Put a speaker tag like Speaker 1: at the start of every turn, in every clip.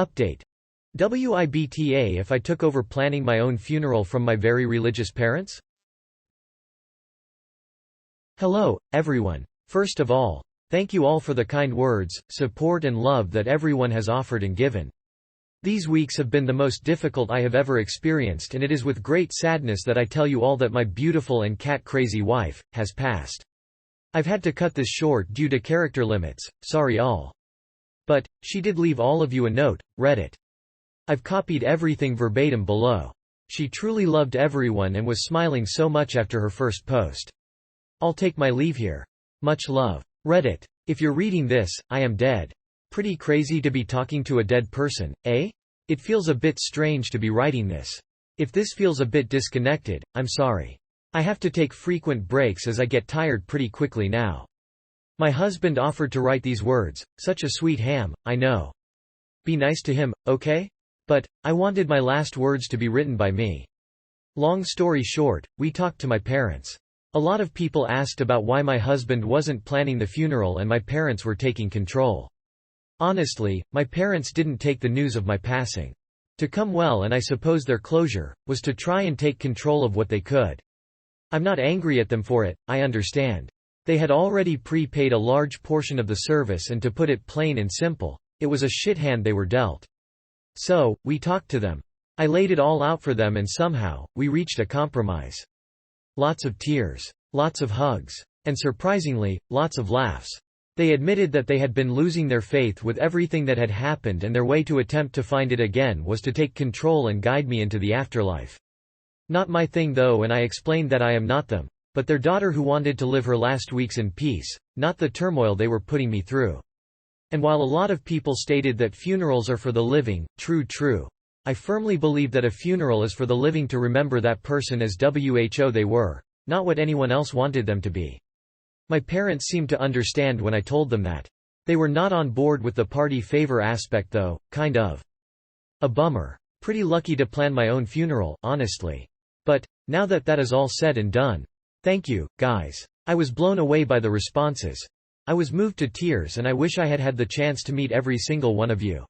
Speaker 1: Update. WIBTA if I took over planning my own funeral from my very religious parents? Hello, everyone. First of all, thank you all for the kind words, support and love that everyone has offered and given. These weeks have been the most difficult I have ever experienced, and it is with great sadness that I tell you all that my beautiful and cat-crazy wife has passed. I've had to cut this short due to character limits, sorry all. But she did leave all of you a note, read it. I've copied everything verbatim below. She truly loved everyone and was smiling so much after her first post. I'll take my leave here. Much love. Reddit. If you're reading this, I am dead. Pretty crazy to be talking to a dead person, eh? It feels a bit strange to be writing this. If this feels a bit disconnected, I'm sorry. I have to take frequent breaks as I get tired pretty quickly now. My husband offered to write these words, such a sweet ham, I know. Be nice to him, okay? But I wanted my last words to be written by me. Long story short, we talked to my parents. A lot of people asked about why my husband wasn't planning the funeral and my parents were taking control. Honestly, my parents didn't take the news of my passing to come well, and I suppose their closure was to try and take control of what they could. I'm not angry at them for it, I understand. They had already prepaid a large portion of the service, and to put it plain and simple, it was a shit hand they were dealt. So, we talked to them. I laid it all out for them, and somehow, we reached a compromise. Lots of tears. Lots of hugs. And surprisingly, lots of laughs. They admitted that they had been losing their faith with everything that had happened, and their way to attempt to find it again was to take control and guide me into the afterlife. Not my thing though, and I explained that I am not them, but their daughter who wanted to live her last weeks in peace, not the turmoil they were putting me through. And while a lot of people stated that funerals are for the living, true, I firmly believe that a funeral is for the living to remember that person as who they were, not what anyone else wanted them to be. My parents seemed to understand when I told them that. They were not on board with the party favor aspect though, kind of. A bummer. Pretty lucky to plan my own funeral, honestly. But now that that is all said and done, thank you, guys. I was blown away by the responses. I was moved to tears, and I wish I had had the chance to meet every single one of you.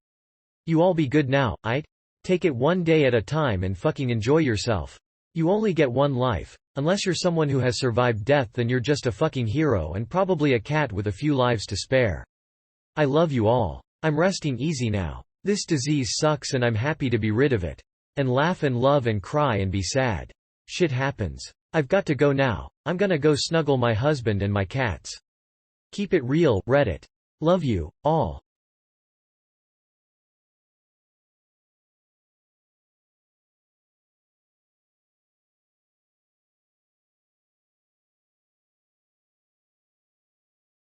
Speaker 1: You all be good now, aight? Take it one day at a time and fucking enjoy yourself. You only get one life. Unless you're someone who has survived death, then you're just a fucking hero and probably a cat with a few lives to spare. I love you all. I'm resting easy now. This disease sucks and I'm happy to be rid of it. And laugh and love and cry and be sad. Shit happens. I've got to go now. I'm gonna go snuggle my husband and my cats. Keep it real, Reddit. Love you, all.